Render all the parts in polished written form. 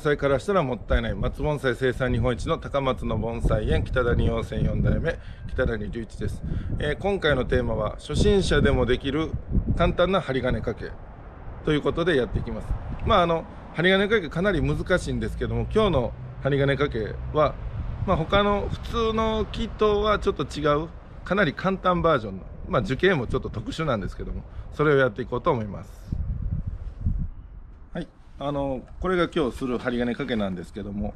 盆栽からしたらもったいない松盆栽生産日本一の高松の盆栽園北谷養泉4代目北谷隆一です。今回のテーマは初心者でもできる簡単な針金掛けということでやっていきます。針金掛けかなり難しいんですけども、今日の針金掛けは、他の普通の木とはちょっと違うかなり簡単バージョンの、樹形もちょっと特殊なんですけども、それをやっていこうと思います。はい、これが今日する針金掛けなんですけども、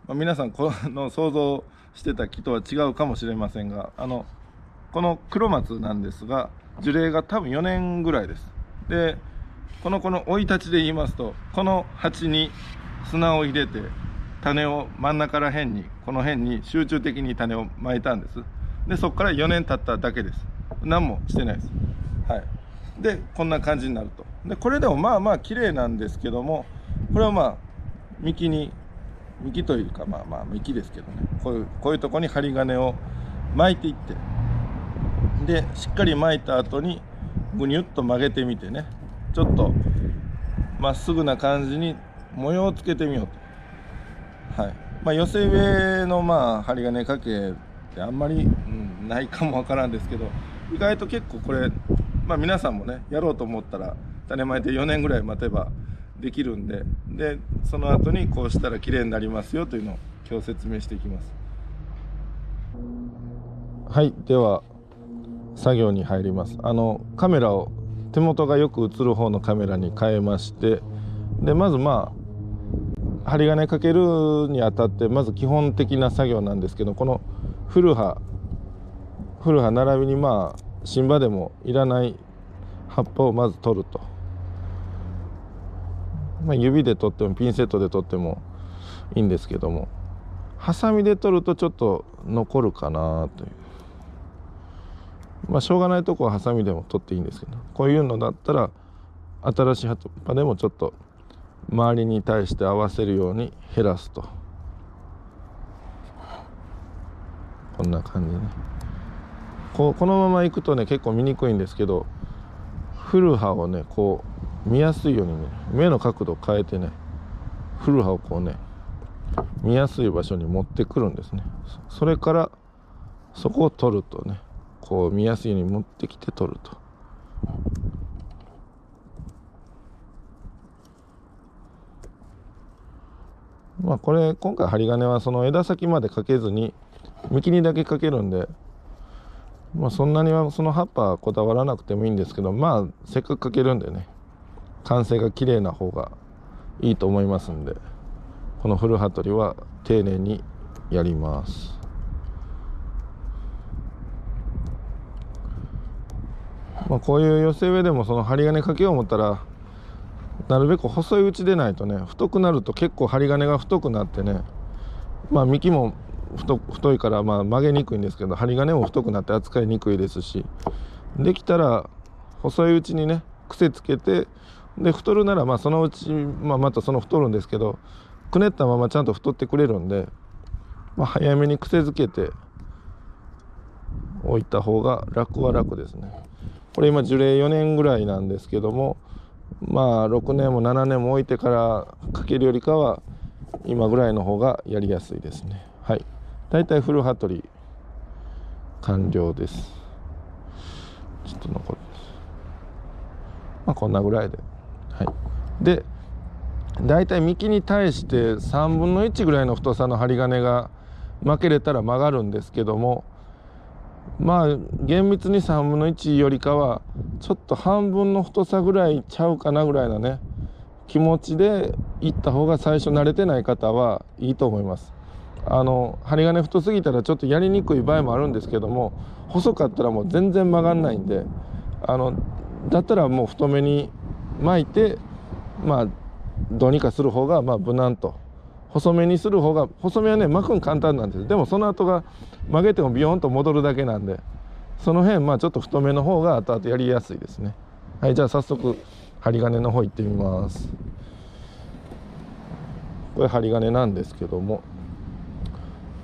皆さんこの想像してた木とは違うかもしれませんが、この黒松なんですが、樹齢が多分4年ぐらいです。でこの生い立ちで言いますと、この鉢に砂を入れて種を真ん中ら辺にこの辺に集中的に種をまいたんです。でそこから4年経っただけです。何もしてないです。はい、でこんな感じになると。でこれでも綺麗なんですけども、これは幹というか幹ですけどね、こういうとこに針金を巻いていって、でしっかり巻いた後にぐにゅっと曲げてみてね、ちょっとまっすぐな感じに模様をつけてみようと。はい、寄せ植えの針金掛けってあんまり、ないかもわからんですけど、意外と結構これ、皆さんもねやろうと思ったら種まいて4年ぐらい待てばできるんで、その後にこうしたら綺麗になりますよというのを今日説明していきます。はい、では作業に入ります。カメラを手元がよく映る方のカメラに変えまして、でまず針金かけるにあたってまず基本的な作業なんですけど、この古葉並びに新葉でもいらない葉っぱをまず取ると。指で取ってもピンセットで取ってもいいんですけども、ハサミで取るとちょっと残るかなという、しょうがないとこはハサミでも取っていいんですけど、こういうのだったら新しい葉っぱでもちょっと周りに対して合わせるように減らすと。こんな感じね。このままいくとね結構見にくいんですけど、古葉をねこう見やすいようにね、目の角度を変えてね、古葉をこうね見やすい場所に持ってくるんですね。それからそこを取るとね、こう見やすいように持ってきて取ると。これ今回針金はその枝先までかけずに幹にだけかけるんで、そんなにはその葉っぱはこだわらなくてもいいんですけど、せっかくかけるんでね、完成が綺麗な方がいいと思いますんで、この古葉取りは丁寧にやります。こういう寄せ植えでもその針金かけよう思ったらなるべく細いうちでないとね、太くなると結構針金が太くなってね、幹も太いから曲げにくいんですけど、針金も太くなって扱いにくいですし、できたら細いうちにね癖つけて、で太るならそのうちまたその太るんですけど、くねったままちゃんと太ってくれるんで、早めに癖づけておいた方が楽は楽ですね。これ今樹齢4年ぐらいなんですけども、6年も7年も置いてからかけるよりかは今ぐらいの方がやりやすいですね。はい、だいたい古葉取り完了です。ちょっと残る、こんなぐらいで、はい、でだいたい幹に対して3分の1ぐらいの太さの針金が巻けれたら曲がるんですけども、厳密に3分の1よりかはちょっと半分の太さぐらいちゃうかなぐらいのね気持ちでいった方が最初慣れてない方はいいと思います。針金太すぎたらちょっとやりにくい場合もあるんですけども、細かったらもう全然曲がんないんで、だったらもう太めに巻いてどうにかする方が無難と。細めにする方が、細めはね巻くん簡単なんです。でもその後が曲げてもビヨーンと戻るだけなんで、その辺ちょっと太めの方が後々やりやすいですね。はい、じゃあ早速針金の方行ってみます。これ針金なんですけども、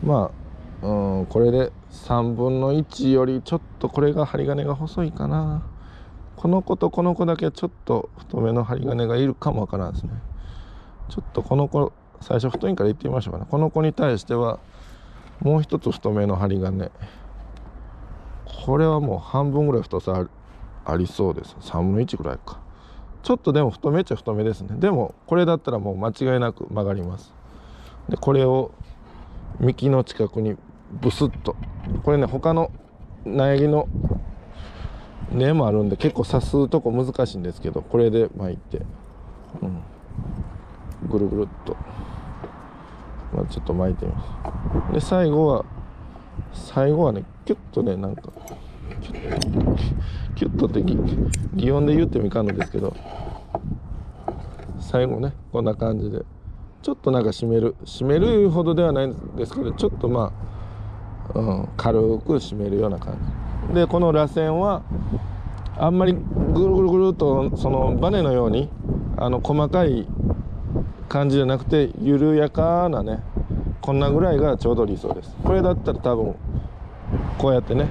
これで3分の1よりちょっとこれが針金が細いかな。この子とこの子だけちょっと太めの針金がいるかもわからんですね。ちょっとこの子最初太いからいってみましょうかね。この子に対してはもう一つ太めの針金、これはもう半分ぐらい太さありそうです。3分の1ぐらいか。ちょっとでも太めっちゃ太めですね。でもこれだったらもう間違いなく曲がります。でこれを幹の近くにブスッと、これね他の苗木の根もあるんで結構刺すとこ難しいんですけど、これで巻いて、ぐるぐるっと、ちょっと巻いてみます。で最後はねキュッとね、なんかキュッとって擬音で言ってもいかんのですけど、最後ねこんな感じでちょっとなんか締めるほどではないんですけど、ちょっと軽く締めるような感じで、この螺旋はあんまりぐるぐるぐるとそのバネのように細かい感じじゃなくて、緩やかなね、こんなぐらいがちょうど理想です。これだったら多分こうやってね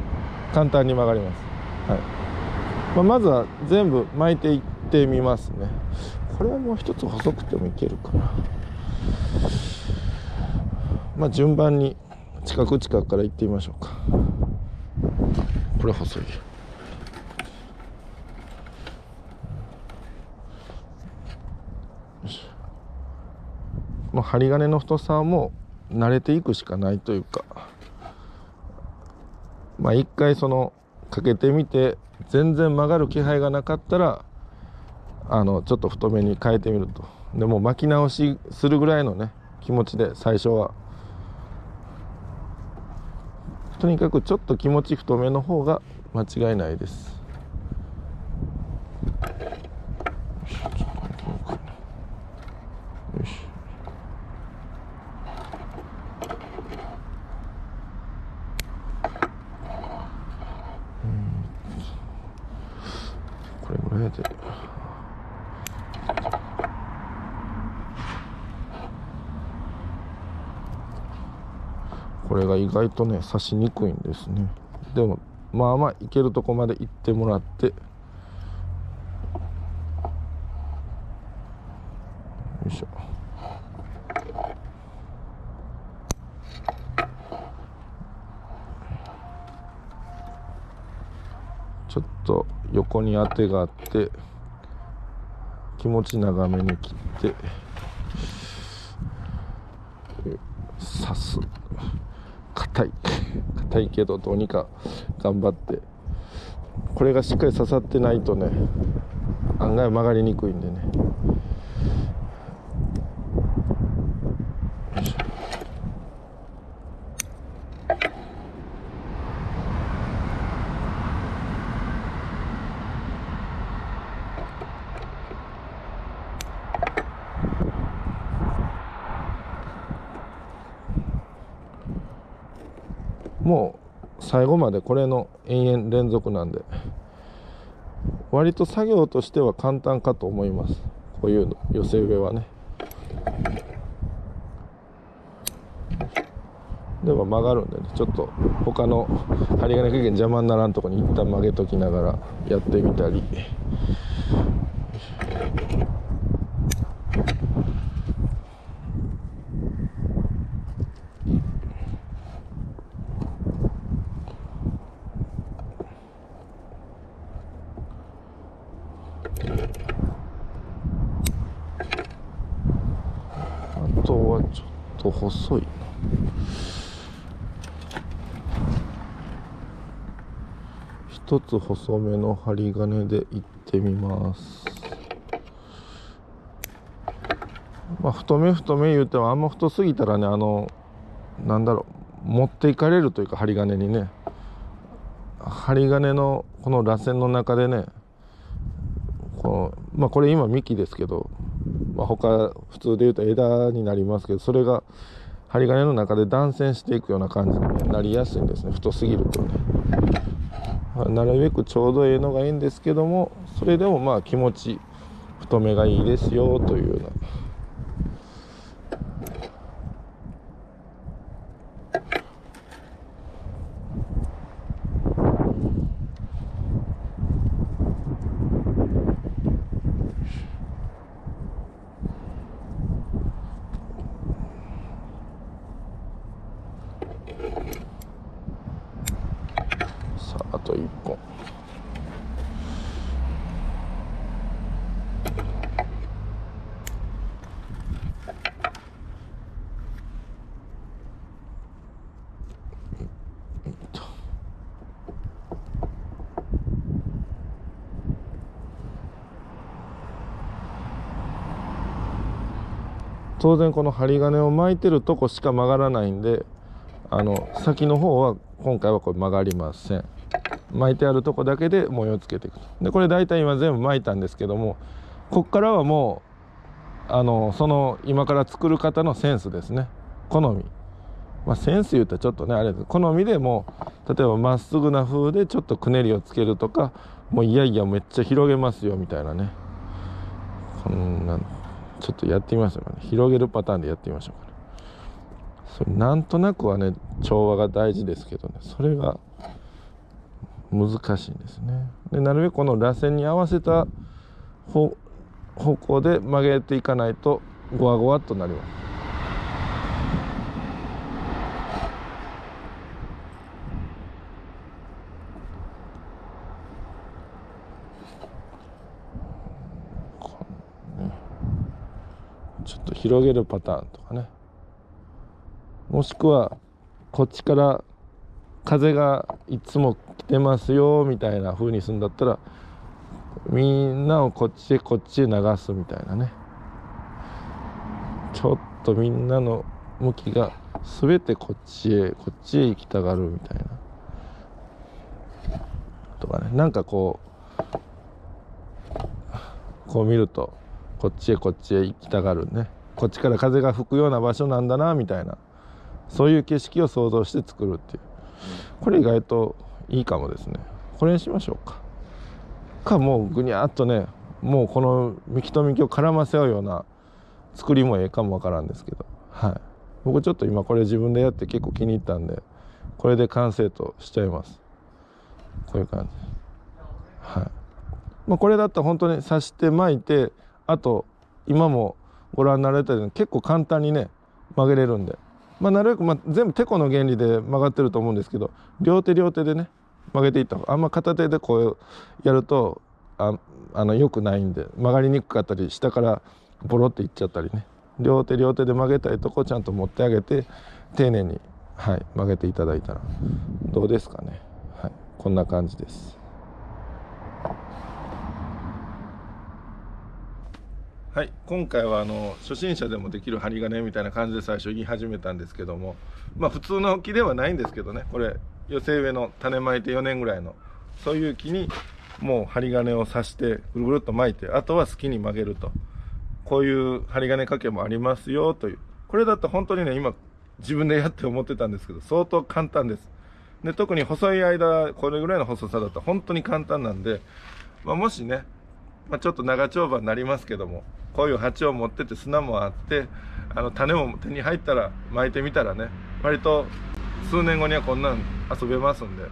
簡単に曲がります。はい。まずは全部巻いていってみますね。これはもう一つ細くてもいけるかな。順番に近くからいってみましょうか。これ細い。針金の太さも慣れていくしかないというか、一回かけてみて全然曲がる気配がなかったらちょっと太めに変えてみると。でも巻き直しするぐらいのね気持ちで最初はとにかくちょっと気持ち太めの方が間違いないです。これぐらいでこれが意外とね刺しにくいんですね。でもいけるとこまで行ってもらって、よいしょ。ちょっと横に当てがあって気持ち長めに切って刺す。硬いけどどうにか頑張って、これがしっかり刺さってないとね案外曲がりにくいんでね。もう最後までこれの延々連続なんで割と作業としては簡単かと思います。こういうの寄せ植えはね。でも曲がるんでね、ちょっと他の針金加減邪魔にならんとこに一旦曲げときながらやってみたり。あとはちょっと細いな。一つ細めの針金でいってみます。太め言うてもあんま太すぎたらね持っていかれるというか、針金にね、針金のこの螺旋の中でねこれ今幹ですけど、他普通で言うと枝になりますけど、それが針金の中で断線していくような感じになりやすいんですね、太すぎるとね。なるべくちょうどええのがいいんですけども、それでも気持ち太めがいいですよというような。と1本。当然この針金を巻いてるとこしか曲がらないんで、先の方は今回はこれ曲がりません。巻いてあるとこだけで模様つけていくと。でこれ大体今全部巻いたんですけども、こっからはもうその今から作る方のセンスですね。好み、センス言うとちょっとねあれです。好みでもう例えばまっすぐな風でちょっとくねりをつけるとか、もういやいやめっちゃ広げますよみたいなね、こんなちょっとやってみましょうかね。広げるパターンでやってみましょうかね。それなんとなくはね調和が大事ですけどね、それが難しいんですね。でなるべくこの螺旋に合わせた方向で曲げていかないとゴワゴワっとなります。ちょっと広げるパターンとかね、もしくはこっちから風がいつも来てますよみたいな風にするんだったら、みんなをこっちへ流すみたいなね、ちょっとみんなの向きが全てこっちへ行きたがるみたいなとかね、なんかこう見るとこっちへ行きたがるね、こっちから風が吹くような場所なんだなみたいな、そういう景色を想像して作るっていう、これ意外といいかもですね。これにしましょうか。もうぐにゃっとね、もうこの幹と幹を絡ませ合うような作りもええかもわからんですけど、僕ちょっと今これ自分でやって結構気に入ったんで、これで完成としちゃいます。こういう感じ。これだったら本当に刺して巻いて、あと今もご覧になられたように結構簡単にね曲げれるんで、なるべく、全部てこの原理で曲がってると思うんですけど、両手でね曲げていった方が、あんま片手でこうやると良くないんで、曲がりにくかったり下からボロっていっちゃったりね、両手で曲げたいとこちゃんと持ってあげて丁寧に、曲げていただいたらどうですかね。こんな感じです。今回は初心者でもできる針金みたいな感じで最初言い始めたんですけども、普通の木ではないんですけどね、これ寄せ植えの種まいて4年ぐらいのそういう木にもう針金を刺してぐるぐるっと巻いて、あとは好きに曲げると、こういう針金掛けもありますよという。これだと本当にね今自分でやって思ってたんですけど相当簡単です。で特に細い間これぐらいの細さだと本当に簡単なんで、もしね、ちょっと長丁場になりますけども、こういう鉢を持ってて砂もあって種も手に入ったら巻いてみたらね、割と数年後にはこんなん遊べますんで、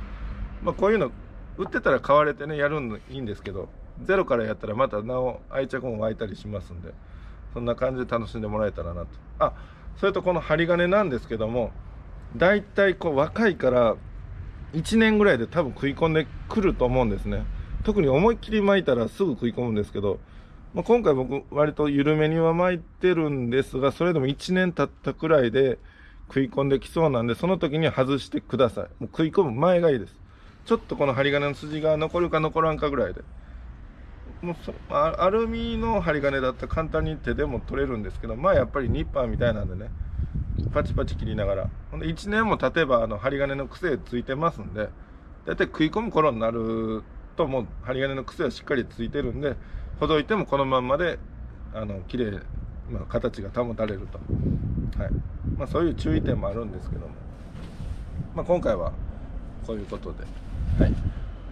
こういうの売ってたら買われてねやるのいいんですけど、ゼロからやったらまたなお愛着も湧いたりしますんで、そんな感じで楽しんでもらえたらなと。それとこの針金なんですけども、だいたい若いから1年ぐらいで多分食い込んでくると思うんですね。特に思いっきり巻いたらすぐ食い込むんですけど、今回僕割と緩めには巻いてるんですが、それでも1年経ったくらいで食い込んできそうなんで、その時には外してください。もう食い込む前がいいです。ちょっとこの針金の筋が残るか残らんかぐらいで、もうアルミの針金だったら簡単に手でも取れるんですけど、やっぱりニッパーみたいなんでねパチパチ切りながら、ほんで1年も経てば針金の癖ついてますんで、だいたい食い込む頃になるともう針金の癖はしっかりついてるんで、ほどいてもこのまんまで綺麗、形が保たれると。そういう注意点もあるんですけども、今回はこういうことで、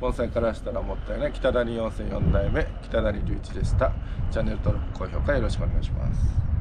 盆栽からしたらもったいない北谷温泉4代目北谷隆一でした。チャンネル登録高評価よろしくお願いします。